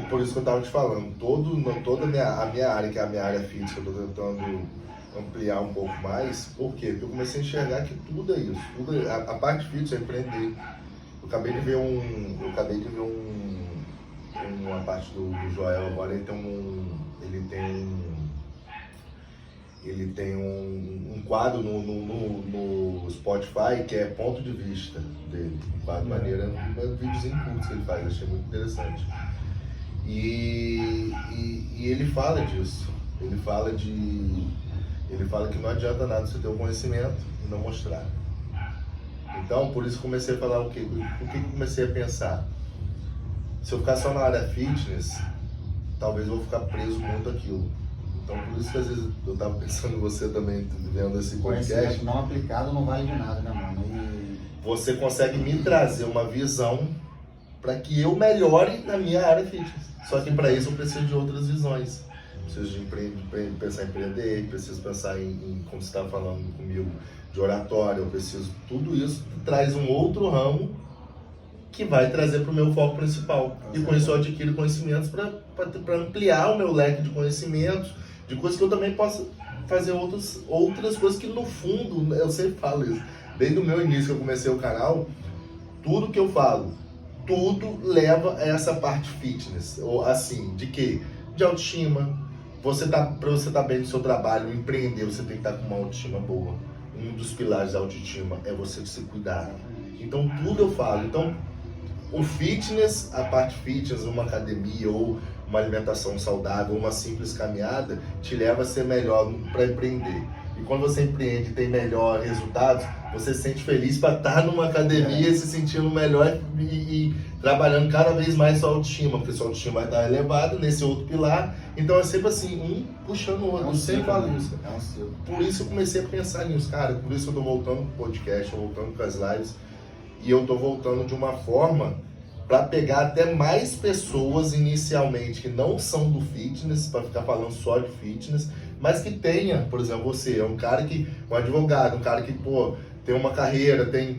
por isso que eu estava te falando, toda a minha área, que é a minha área física, eu estou tentando ampliar um pouco mais. Por quê? Porque eu comecei a enxergar que tudo é isso. A parte física é empreender. Eu acabei de ver uma parte do Joel agora, ele tem um quadro no Spotify que é ponto de vista dele. Um quadro maneiro, é um videozinho curto que ele faz, achei muito interessante. E ele fala disso. Ele fala que não adianta nada você ter o conhecimento e não mostrar. Então, por isso comecei a falar o quê? Por que eu comecei a pensar? Se eu ficar só na área fitness, talvez eu vou ficar preso muito àquilo. Então, por isso que às vezes eu estava pensando em você também, vendo esse podcast. Conhecimento não aplicado não vale de nada, né, mano? Você consegue me trazer uma visão para que eu melhore na minha área fitness. Só que para isso eu preciso de outras visões. Preciso de pensar em empreender, preciso pensar em como você estava falando comigo, de oratória, eu preciso. Tudo isso traz um outro ramo que vai trazer para o meu foco principal. E com isso eu adquiro conhecimentos para ampliar o meu leque de conhecimentos, de coisas que eu também posso fazer outras coisas que no fundo, eu sempre falo isso. Desde o meu início que eu comecei o canal, tudo que eu falo, tudo leva a essa parte fitness. Ou assim, de quê? De autoestima. Para você estar bem no seu trabalho, empreender, você tem que estar com uma autoestima boa. Um dos pilares da autoestima é você se cuidar. Então tudo eu falo. Então o fitness, a parte fitness, uma academia ou uma alimentação saudável, uma simples caminhada, te leva a ser melhor para empreender. E quando você empreende e tem melhor resultados, você se sente feliz para estar numa academia, se sentindo melhor e trabalhando cada vez mais sua autoestima, porque sua autoestima vai estar elevada nesse outro pilar. Então é sempre assim, um puxando o outro. Eu sempre falo isso. Por isso eu comecei a pensar nisso, cara. Por isso eu tô voltando pro podcast, voltando com as lives. E eu tô voltando de uma forma para pegar até mais pessoas inicialmente que não são do fitness, para ficar falando só de fitness, mas que tenha, por exemplo, você é um cara um advogado, um cara que, pô, tem uma carreira, tem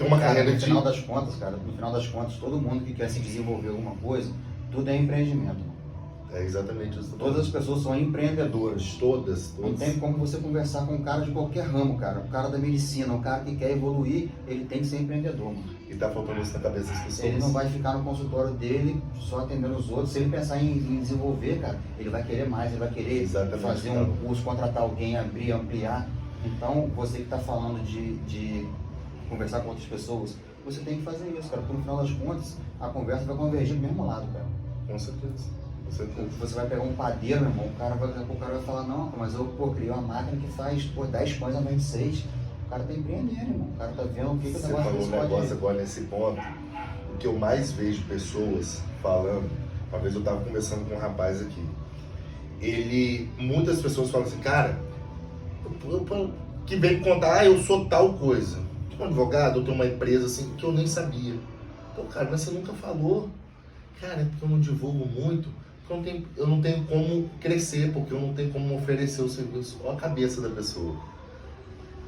uma carreira no final das contas, cara, no final das contas, todo mundo que quer se desenvolver alguma coisa, tudo é empreendimento. É exatamente isso. Todas as pessoas são empreendedoras. Todas. Não tem como você conversar com um cara de qualquer ramo, cara. O cara da medicina, o cara que quer evoluir, ele tem que ser empreendedor, mano. E tá faltando isso na cabeça das pessoas. Ele não vai ficar no consultório dele só atendendo os outros. Se ele pensar em desenvolver, cara, ele vai querer mais, ele vai querer fazer um curso, contratar alguém, abrir, ampliar. Então, você que está falando de conversar com outras pessoas, você tem que fazer isso, cara. Porque no final das contas, a conversa vai convergir do mesmo lado, cara. Com certeza. Você vai pegar um padeiro, meu irmão, o cara vai falar, não, mas eu criei uma máquina que faz 10 pães a 26. O cara tá empreendendo, irmão. O cara tá vendo o que você falou um negócio agora nesse ponto. O que eu mais vejo pessoas falando, uma vez eu tava conversando com um rapaz aqui, muitas pessoas falam assim, cara, que vem contar, eu sou tal coisa. Eu sou um advogado, eu tenho uma empresa assim, que eu nem sabia. Então, cara, mas você nunca falou. Cara, é porque eu não divulgo muito, porque eu não tenho como crescer, porque eu não tenho como oferecer o serviço. Olha a cabeça da pessoa.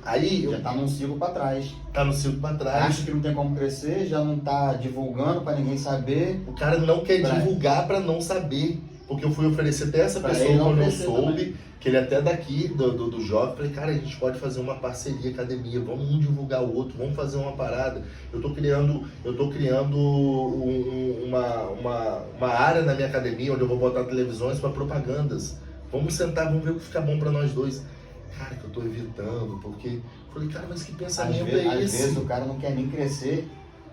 Aí já tá num ciclo para trás. Tá no ciclo para trás. Acha que não tem como crescer, já não tá divulgando para ninguém saber. O cara não quer divulgar para não saber. Porque eu fui oferecer até essa pessoa quando eu soube, que ele é até daqui do jovem, falei, cara, a gente pode fazer uma parceria, academia, vamos um divulgar o outro, vamos fazer uma parada. Eu tô criando uma área na minha academia onde eu vou botar televisões para propagandas. Vamos sentar, vamos ver o que fica bom para nós dois. Cara, que eu tô evitando, porque... Falei, cara, mas que pensamento é esse? Às vezes o cara não quer nem crescer,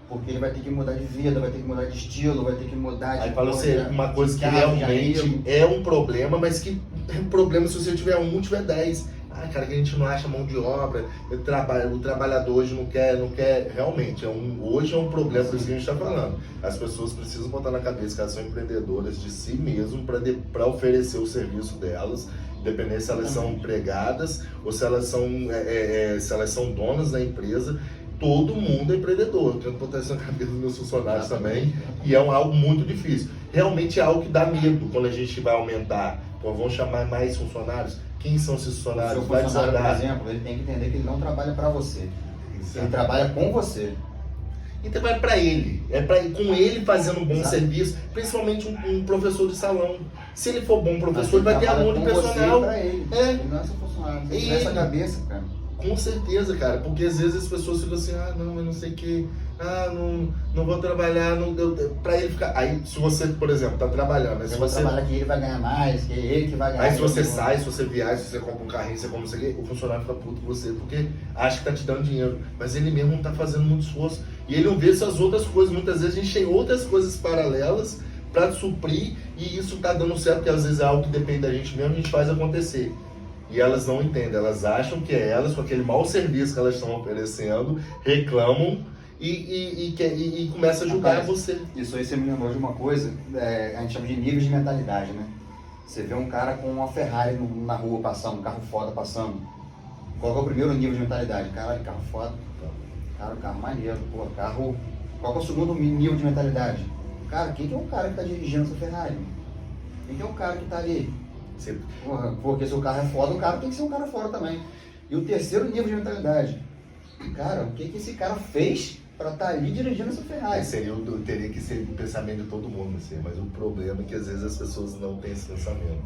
porque ele vai ter que mudar de vida, vai ter que mudar de estilo, vai ter que mudar de... Aí fala assim, uma coisa que realmente é um problema, mas que é um problema se você tiver um, tiver 10. Ah, cara, que a gente não acha mão de obra, o trabalhador hoje não quer, realmente, hoje é um problema, por isso que a gente está falando. As pessoas precisam botar na cabeça que elas são empreendedoras de si mesmo para oferecer o serviço delas, independente se elas são empregadas ou se elas são donas da empresa. Todo mundo é empreendedor. Eu tento botar isso na cabeça dos meus funcionários também, e é algo muito difícil. Realmente é algo que dá medo quando a gente vai aumentar. Pô, vamos chamar mais funcionários? Quem são esses funcionários? O seu funcionário, por exemplo, ele tem que entender que ele não trabalha para você. Ele trabalha com você. Então vai para ele, com ele fazendo um bom serviço, principalmente um professor de salão. Se ele for bom professor, ele vai ter aluno personal. Ele não é seu funcionário, você essa cabeça, cara. Com certeza, cara, porque às vezes as pessoas ficam assim, não, eu não sei o que, não vou trabalhar, pra ele ficar. Aí se você, por exemplo, tá trabalhando, aí se você trabalhar que ele vai ganhar mais, que ele que vai ganhar. Aí se você sai, se você viaja, se você compra um carrinho, você compra não sei o que, o funcionário fica puto com você, porque acha que tá te dando dinheiro, mas ele mesmo não tá fazendo muito esforço. E ele não vê essas outras coisas, muitas vezes a gente tem outras coisas paralelas para suprir, e isso tá dando certo, porque às vezes é algo que depende da gente mesmo, a gente faz acontecer. E elas não entendem, elas acham que é elas, com aquele mau serviço que elas estão oferecendo, reclamam e começa a julgar você. Isso aí você me lembrou de uma coisa, a gente chama de níveis de mentalidade, né? Você vê um cara com uma Ferrari na rua passando, um carro foda passando. Qual que é o primeiro nível de mentalidade? Caralho, carro foda. Cara, carro maneiro, pô, carro... Qual que é o segundo nível de mentalidade? Cara, quem que é o cara que tá dirigindo essa Ferrari? Quem que é o cara que tá ali? Porra, porque se o carro é foda, o cara tem que ser um cara foda também. E o terceiro nível de mentalidade, cara, o que esse cara fez pra estar ali dirigindo essa Ferrari? Teria que ser o pensamento de todo mundo, assim, mas o problema é que às vezes as pessoas não têm esse pensamento.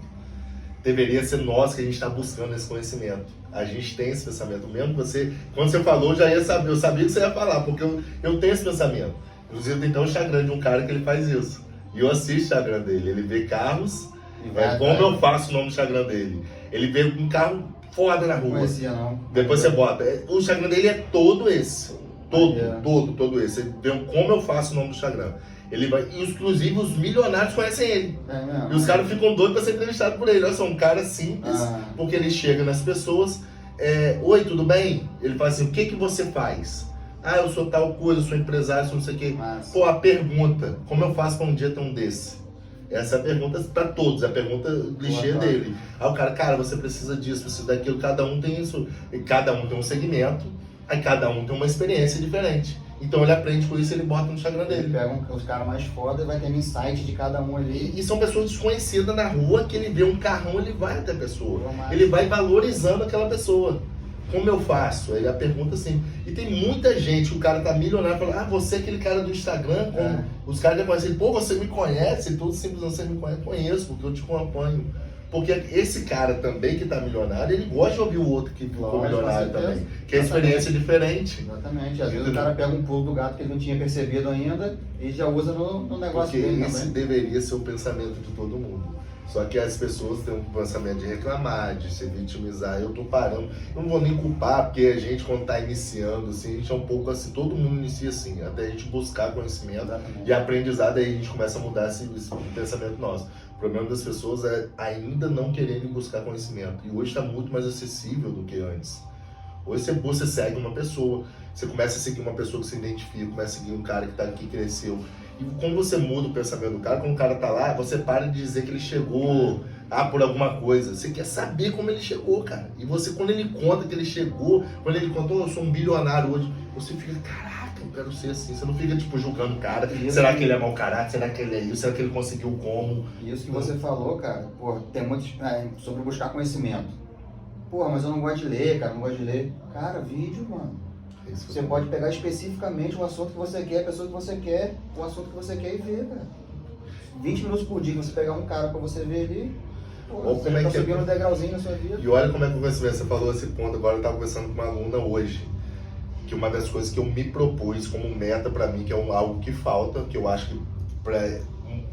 Deveria ser nós que a gente está buscando esse conhecimento. A gente tem esse pensamento. Mesmo você, quando você falou, eu sabia que você ia falar, porque eu tenho esse pensamento. Inclusive tem até um Instagram de um cara que ele faz isso. E eu assisto o Instagram dele, ele vê carros. Como eu faço o nome do Instagram dele? Ele vê um carro foda na rua. Não conhecia, não. Depois você bota. O Instagram dele é todo esse. Todo esse. Você vê como eu faço o nome do Instagram. Ele vai. Inclusive os milionários conhecem ele. E os caras ficam doidos para ser entrevistados por ele. Olha só, um cara simples, porque ele chega nas pessoas. Oi, tudo bem? Ele fala assim, o que você faz? Eu sou tal coisa, eu sou empresário, sou não sei o quê. Pô, a pergunta, como eu faço para um dia ter um desse? Essa é a pergunta para todos, é a pergunta clichê dele. Aí o cara, você precisa disso, precisa daquilo, cada um tem isso, cada um tem um segmento, aí cada um tem uma experiência diferente. Então ele aprende com isso e ele bota no Instagram dele. Ele pega os caras mais foda e vai ter insight de cada um ali. E são pessoas desconhecidas na rua, que ele vê um carrão, ele vai até a pessoa. Ele vai valorizando aquela pessoa. Como eu faço? Aí a pergunta assim. E tem muita gente, o cara tá milionário, fala, você é aquele cara do Instagram, os caras já conhecem, pô, você me conhece? Tudo simplesmente você me conhece, conheço, porque eu te acompanho. Porque esse cara também que tá milionário, ele gosta de ouvir o outro que ficou milionário também. Que é experiência diferente. Exatamente. Às vezes o cara pega um pulo do gato que ele não tinha percebido ainda e já usa no negócio porque dele. Porque esse também deveria ser o pensamento de todo mundo. Só que as pessoas têm um pensamento de reclamar, de se vitimizar. Eu tô parando. Eu não vou nem culpar, porque a gente, quando tá iniciando, assim, a gente é um pouco assim, todo mundo inicia assim, até a gente buscar conhecimento e aprendizado, aí a gente começa a mudar esse pensamento nosso. O problema das pessoas é ainda não quererem buscar conhecimento. E hoje está muito mais acessível do que antes. Hoje você segue uma pessoa, você começa a seguir uma pessoa que se identifica, começa a seguir um cara que está aqui, cresceu. E quando você muda o pensamento do cara, quando o cara tá lá, você para de dizer que ele chegou por alguma coisa. Você quer saber como ele chegou, cara. E você, quando ele conta que ele chegou, quando ele contou, eu sou um bilionário hoje, você fica, caraca, eu quero ser assim. Você não fica, tipo, julgando o cara. Será que ele é mau caráter? Será que ele é isso? Será que ele conseguiu como? Isso que você falou, cara, tem muito sobre buscar conhecimento. Mas eu não gosto de ler, cara, não gosto de ler. Cara, vídeo, mano. Você pode pegar especificamente o assunto que você quer, a pessoa que você quer, o assunto que você quer e ver, cara. 20 minutos por dia, você pegar um cara pra você ver ali, você tá subindo um degrauzinho na sua vida. E olha como é que o conhecimento, você falou esse ponto, agora eu tava conversando com uma aluna hoje, que uma das coisas que eu me propus como meta pra mim, que é algo que falta, que eu acho que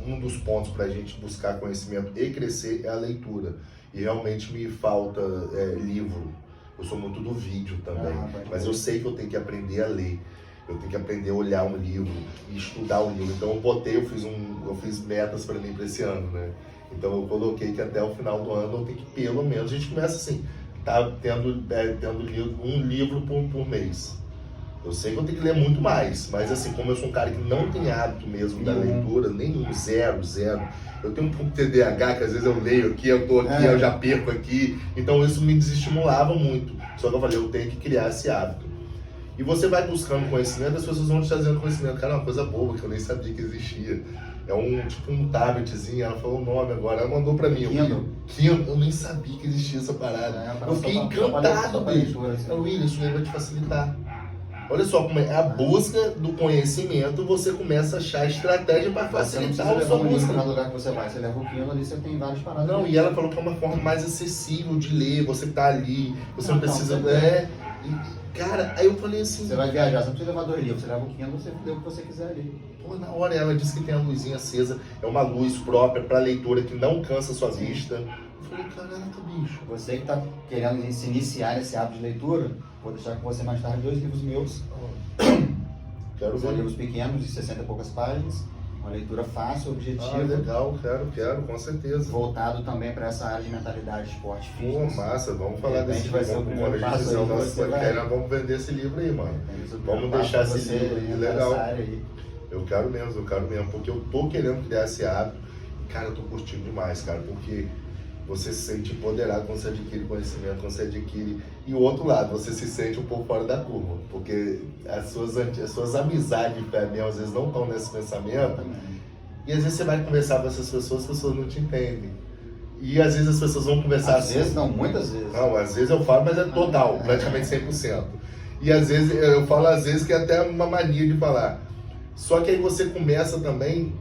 um dos pontos pra gente buscar conhecimento e crescer é a leitura. E realmente me falta livro. Eu sou muito do vídeo também, mas eu sei que eu tenho que aprender a ler. Eu tenho que aprender a olhar um livro e estudar o livro. Então eu fiz metas para mim para esse ano, né? Então eu coloquei que até o final do ano eu tenho que, pelo menos, a gente começa assim, tá tendo um livro por mês. Eu sei que eu tenho que ler muito mais, mas assim, como eu sou um cara que não tem hábito mesmo da leitura, nenhum, zero. Eu tenho um pouco de TDAH, que às vezes eu leio aqui, eu tô aqui, eu já perco aqui. Então isso me desestimulava muito. Só que eu falei, eu tenho que criar esse hábito. E você vai buscando conhecimento, as pessoas vão te trazendo conhecimento. Cara, é uma coisa boba que eu nem sabia que existia. É um tabletzinho, ela falou o nome agora, ela mandou pra mim. Eu nem sabia que existia essa parada. Eu fiquei encantado, bicho. William, isso aí vai te facilitar. Olha só como é a busca do conhecimento, você começa a achar estratégia para facilitar a sua busca. No lugar que você vai, você leva o Kindle ali, você tem várias paradas. Não, e ela falou que é uma forma mais acessível de ler, você tá ali, você não precisa... Cara, aí eu falei assim... Você vai viajar, você não precisa levar 2 livros, você leva o Kindle, você lê o que você quiser ali. Pô, na hora ela disse que tem a luzinha acesa, é uma luz própria para leitura que não cansa a sua vista. Eu falei, caraca, bicho. Você que está querendo se iniciar nesse hábito de leitura, vou deixar com você mais tarde 2 livros meus. Quero São ver. livros pequenos, de 60 e poucas páginas, uma leitura fácil, objetiva. Legal, quero, com certeza. Voltado também para essa área de mentalidade, esporte, Pô, fitness. massa, vamos falar desse livro. Vai ser o primeiro passo aí, Nosso podcast, nós vamos vender esse livro aí, mano. Vamos deixar esse livro aí, legal. Eu quero mesmo, porque eu tô querendo criar esse hábito. Cara, eu tô curtindo demais, cara, porque você se sente empoderado quando você adquire conhecimento, quando você adquire... E o outro lado, você se sente um pouco fora da curva, porque as suas amizades, às vezes não estão nesse pensamento, e às vezes você vai conversar com essas pessoas, as pessoas não te entendem. E às vezes as pessoas vão conversar às vezes não, muitas vezes. Não, às vezes eu falo, mas é total, praticamente 100%. E às vezes eu falo, às vezes, que é até uma mania de falar. Só que aí você começa também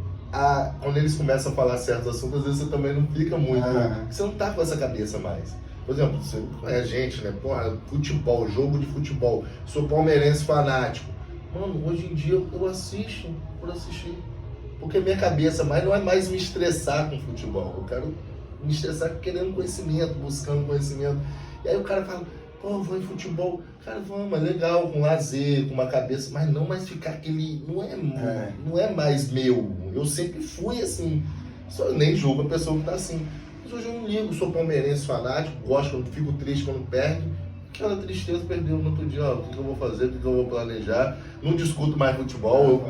quando eles começam a falar certos assuntos, às vezes você também não fica muito. Você não tá com essa cabeça mais. Por exemplo, você é gente, né? Porra, futebol, jogo de futebol. Sou palmeirense fanático. Mano, hoje em dia eu assisto por assistir. Porque minha cabeça não é mais me estressar com futebol. Eu quero me estressar querendo conhecimento, buscando conhecimento. E aí o cara fala, pô, vou em futebol. Cara, vamos, é legal, com lazer, com uma cabeça, mas não mais ficar aquele... Não é mais meu. Eu sempre fui assim. Só eu nem julgo a pessoa que tá assim. Mas hoje eu não ligo, sou palmeirense fanático, gosto, fico triste quando perde. Aquela tristeza perdeu no outro dia, ó, o que eu vou fazer, o que eu vou planejar. Não discuto mais futebol,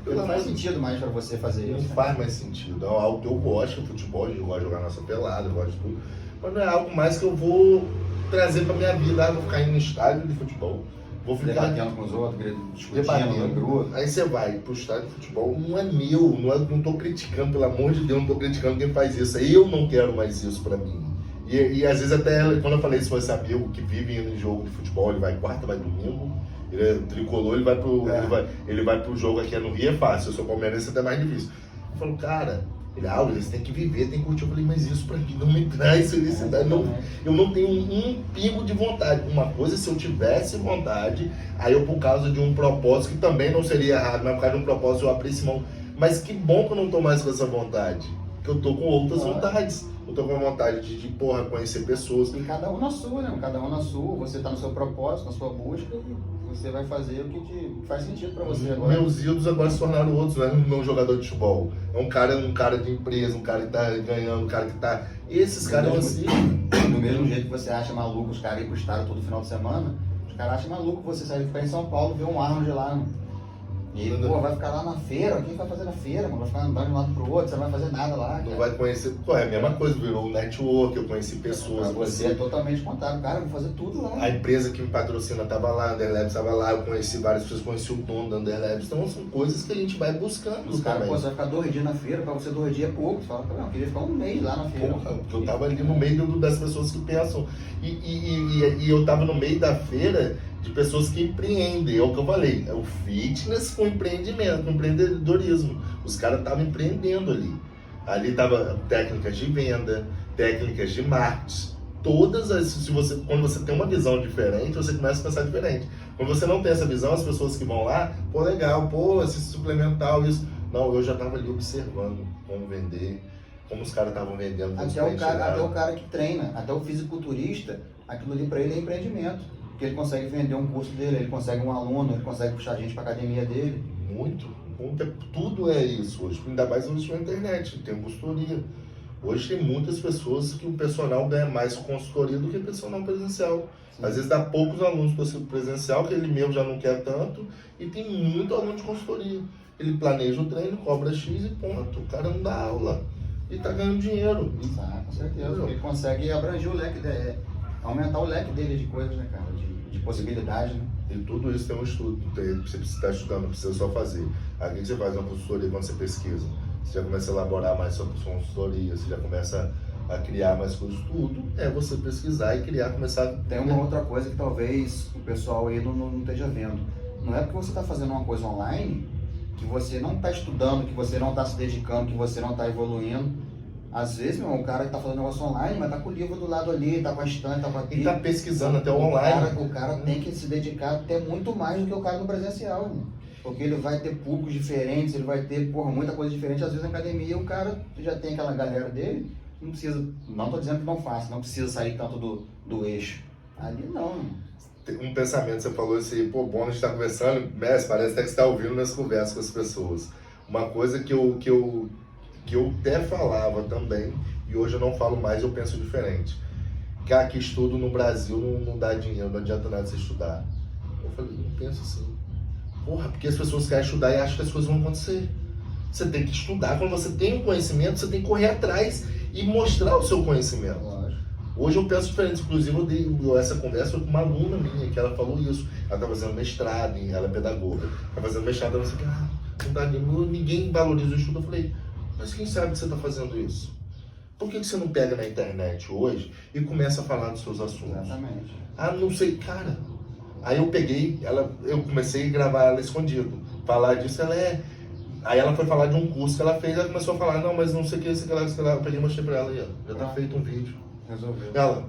não faz sentido mais pra você fazer isso. Não faz mais sentido. É algo que eu gosto, futebol, eu gosto de jogar nossa pelada, eu gosto de tudo. Mas não é algo mais que eu vou trazer pra minha vida. Vou ficar indo no estádio de futebol. Vou ficar debatendo com os outros, discutindo. Aí você vai pro estádio de futebol, não é meu, não tô criticando, pelo amor de Deus, não tô criticando quem faz isso. Eu não quero mais isso pra mim. E às vezes até, quando eu falei isso com esse amigo que vive indo em jogo de futebol, ele vai quarta, vai domingo, ele é tricolor, ele vai pro jogo aqui no Rio, é fácil, eu sou palmeirense, é até mais difícil. Eu falo, cara, eles têm que viver, tem que curtir. Eu falei, mas isso pra mim não me traz felicidade. Eu não tenho um pingo de vontade. Uma coisa, se eu tivesse vontade, aí eu, por causa de um propósito, que também não seria errado, mas por causa de um propósito eu aprecio mão. Mas que bom que eu não tô mais com essa vontade. Que eu tô com outras vontades. Eu tô com a vontade de conhecer pessoas. E cada um na sua, né? Cada um na sua. Você tá no seu propósito, na sua busca, e você vai fazer o que faz sentido pra você agora. Meus ídolos agora se tornaram outros, não é um jogador de futebol. É um cara de empresa, um cara que tá ganhando, um cara que tá... Esses caras assim... Do mesmo jeito que você acha maluco os caras ir pro estado todo final de semana, os caras acham maluco você sair ficar em São Paulo ver um Arnold lá, mano. E ele, vai ficar lá na feira, o que vai fazer na feira, mano? Vai ficar andando de um lado pro outro, você não vai fazer nada lá, cara. Não vai conhecer, é a mesma coisa, virou um network, eu conheci pessoas. Você é totalmente contado, cara, eu vou fazer tudo lá. A empresa que me patrocina tava lá, a Underlabs tava lá, eu conheci várias pessoas, conheci o dono da Underlabs, então são coisas que a gente vai buscando. Os caras, você vai ficar 2 dias na feira, pra você 2 dias é pouco, você fala, eu queria ficar um mês lá na feira. Porra, eu tava ali no meio das pessoas que pensam, e eu tava no meio da feira, de pessoas que empreendem, é o que eu falei, é o fitness com empreendimento, com empreendedorismo. Os caras estavam empreendendo ali. Ali tava técnicas de venda, técnicas de marketing, todas as... quando você tem uma visão diferente, você começa a pensar diferente. Quando você não tem essa visão, as pessoas que vão lá, pô, legal, pô, esse suplemental, isso... Não, eu já tava ali observando como vender, como os caras estavam vendendo. Até o cara que treina, até o fisiculturista, aquilo ali pra ele é empreendimento. Porque ele consegue vender um curso dele, ele consegue um aluno, ele consegue puxar gente para a academia dele. Muito. Tudo é isso hoje. Ainda mais hoje na internet, tem consultoria. Hoje tem muitas pessoas que o personal ganha mais com consultoria do que personal presencial. Sim. Às vezes dá poucos alunos para o presencial, que ele mesmo já não quer tanto, e tem muito aluno de consultoria. Ele planeja o treino, cobra X e ponto. O cara não dá aula e está ganhando dinheiro. Com certeza. Ele consegue abranger o leque, aumentar o leque dele de coisas, né, cara? De possibilidades, né? E tudo isso tem um estudo, você precisa estar estudando, não precisa só fazer. Aqui você faz uma consultoria quando você pesquisa, você já começa a elaborar mais sobre sua consultoria, você já começa a criar mais coisas, tudo é você pesquisar e criar, começar... Tem uma outra coisa que talvez o pessoal aí não esteja vendo. Não é porque você está fazendo uma coisa online que você não está estudando, que você não está se dedicando, que você não está evoluindo. Às vezes, meu, o cara que está fazendo negócio online, mas está com o livro do lado ali, está com a estante, está com aquilo. E está pesquisando até online. O cara tem que se dedicar até muito mais do que o cara no presencial, irmão. Porque ele vai ter públicos diferentes, ele vai ter, muita coisa diferente. Às vezes na academia o cara já tem aquela galera dele, não precisa, não tô dizendo que não faça, não precisa sair tanto do eixo. Ali não, irmão. Tem um pensamento, você falou assim, pô, bom a gente tá conversando, Messi, parece até que você tá ouvindo minhas conversas com as pessoas. Uma coisa que eu até falava também, e hoje eu não falo mais, eu penso diferente. Cara, que estudo no Brasil não dá dinheiro, não adianta nada você estudar. Eu falei, não penso assim. Porra, porque as pessoas querem estudar e acham que as coisas vão acontecer. Você tem que estudar, quando você tem um conhecimento, você tem que correr atrás e mostrar o seu conhecimento. Hoje eu penso diferente, inclusive eu dei essa conversa com uma aluna minha, que ela falou isso. Ela está fazendo mestrado, ela é pedagoga, está fazendo mestrado, ela disse que não dá, ninguém valoriza o estudo. Eu falei, mas quem sabe que você está fazendo isso? Por que você não pega na internet hoje e começa a falar dos seus assuntos? Exatamente. Ah, não sei, cara. Aí eu peguei, eu comecei a gravar ela escondido. Falar disso, Aí ela foi falar de um curso que ela fez, ela começou a falar, não, mas não sei o que, sei o que lá. Eu peguei e mostrei pra ela aí, ó. Já tá feito um vídeo. Resolveu. Ela,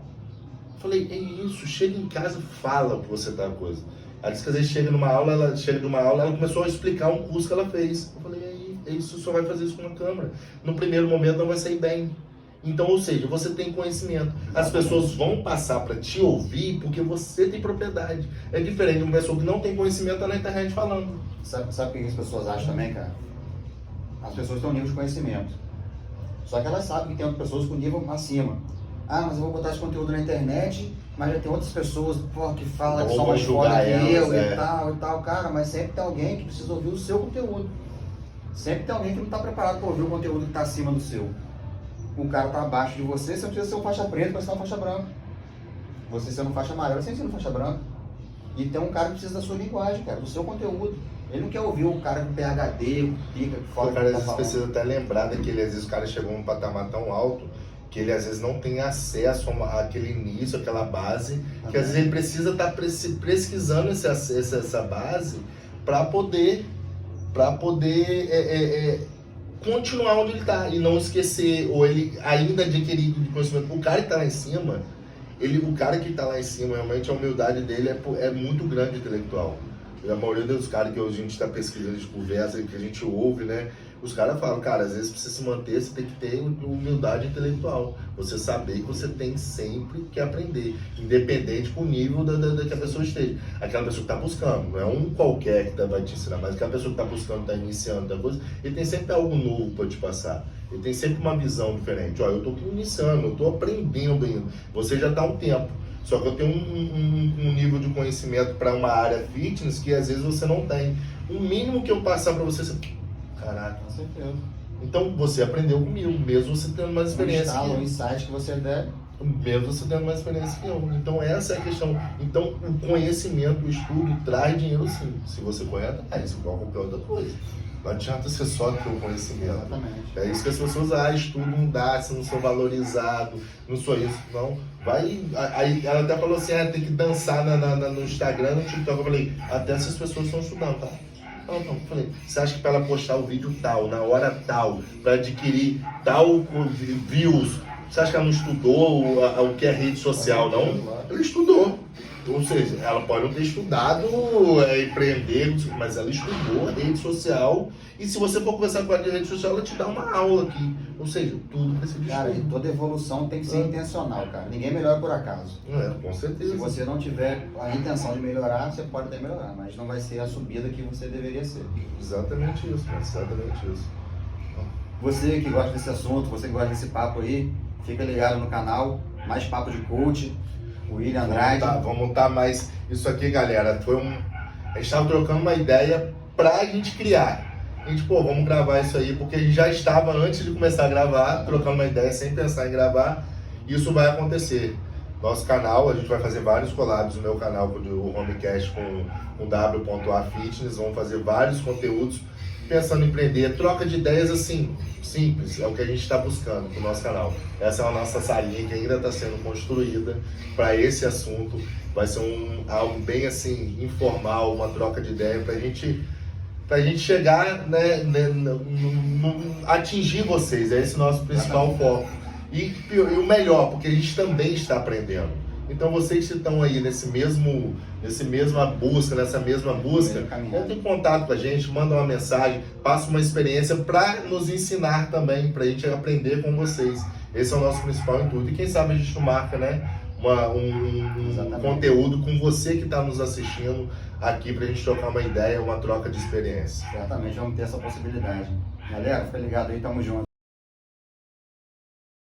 falei, é isso, chega em casa, fala o que você tá coisa. Ela disse que às vezes chega de uma aula, ela começou a explicar um curso que ela fez. Eu falei, é isso, só vai fazer isso com uma câmera. No primeiro momento não vai sair bem. Então, ou seja, você tem conhecimento. As pessoas vão passar para te ouvir porque você tem propriedade. É diferente de uma pessoa que não tem conhecimento, tá na internet falando. Sabe o que as pessoas acham também, cara? As pessoas têm um nível de conhecimento. Só que elas sabem que tem outras pessoas com nível acima. Ah, mas eu vou botar esse conteúdo na internet, mas já tem outras pessoas que falam que são mais foda que eu e tal, cara, mas sempre tem alguém que precisa ouvir o seu conteúdo. Sempre tem alguém que não está preparado para ouvir o conteúdo que está acima do seu. O cara está abaixo de você, você não precisa ser um faixa preta para ser uma faixa branca. Você sendo faixa amarela, você sendo faixa branca. E tem um cara que precisa da sua linguagem, cara, do seu conteúdo. Ele não quer ouvir o cara com PhD, que fica, que fala. O cara às vezes precisa até lembrar daquele, às vezes o cara chegou a um patamar tão alto que ele às vezes não tem acesso àquele início, àquela base, que às vezes ele precisa estar pesquisando essa base para poder continuar onde ele está e não esquecer, ou ele ainda adquirir conhecimento. O cara que está lá em cima, o cara que está lá em cima, realmente a humildade dele é muito grande intelectual. A maioria dos caras que hoje a gente está pesquisando, a gente conversa, que a gente ouve, né? Os caras falam, cara, às vezes pra você se manter, você tem que ter humildade intelectual. Você saber que você tem sempre que aprender, independente do nível da que a pessoa esteja. Aquela pessoa que está buscando, não é um qualquer que vai te ensinar, mas aquela pessoa que está buscando, está iniciando, tá coisa, ele tem sempre algo novo para te passar. Ele tem sempre uma visão diferente. Ó, eu estou iniciando, eu estou aprendendo ainda. Você já está há um tempo. Só que eu tenho um nível de conhecimento para uma área fitness que às vezes você não tem. O mínimo que eu passar para você, caraca, com certeza. Então você aprendeu comigo, mesmo você tendo mais experiência que eu. Um insight que você der. Mesmo você tendo mais experiência que eu. Então essa é a questão. Então o conhecimento, o estudo traz dinheiro sim. Se você correr atrás, igual qualquer outra coisa. Não adianta ser só ter o conhecimento. Exatamente. É isso que as pessoas estudo não dá, se não sou valorizado, não sou isso. Não, vai. Aí ela até falou assim, tem que dançar no Instagram, no TikTok. Eu falei, até essas pessoas estão estudando, tá? Não, falei, você acha que para ela postar o vídeo tal, na hora tal, para adquirir tal views, você acha que ela não estudou o que é rede social, não? Ela estudou. Ou seja, ela pode não ter estudado empreender, mas ela estudou a rede social. E se você for conversar com ela de rede social, ela te dá uma aula aqui. Ou seja, tudo precisa de cara, estudo. E toda evolução tem que ser intencional, cara. Ninguém melhora por acaso. Com certeza. Se você não tiver a intenção de melhorar, você pode até melhorar, mas não vai ser a subida que você deveria ser. Exatamente isso, cara. Exatamente isso. Você que gosta desse assunto, você que gosta desse papo aí, fica ligado no canal. Mais papo de coach. William Andrade. Vamos montar mais isso aqui, galera. A gente estava trocando uma ideia pra gente criar. A gente, vamos gravar isso aí, porque a gente já estava, antes de começar a gravar, trocando uma ideia sem pensar em gravar. Isso vai acontecer. Nosso canal, a gente vai fazer vários collabs no meu canal, o Homecast com W.A Fitness. Vamos fazer vários conteúdos pensando em empreender, troca de ideias assim, simples, é o que a gente está buscando para o nosso canal. Essa é a nossa salinha que ainda está sendo construída para esse assunto. Vai ser algo bem assim, informal, uma troca de ideia para a gente chegar, né, atingir vocês. É esse o nosso principal foco. E o melhor, porque a gente também está aprendendo. Então vocês que estão aí nessa mesma busca, entre em contato com a gente, manda uma mensagem, passa uma experiência para nos ensinar também, para a gente aprender com vocês. Esse é o nosso principal intuito. E quem sabe a gente não marca, né, um conteúdo com você que está nos assistindo aqui, para a gente trocar uma ideia, uma troca de experiência. Exatamente, vamos ter essa possibilidade. Galera, fica ligado aí, tamo junto.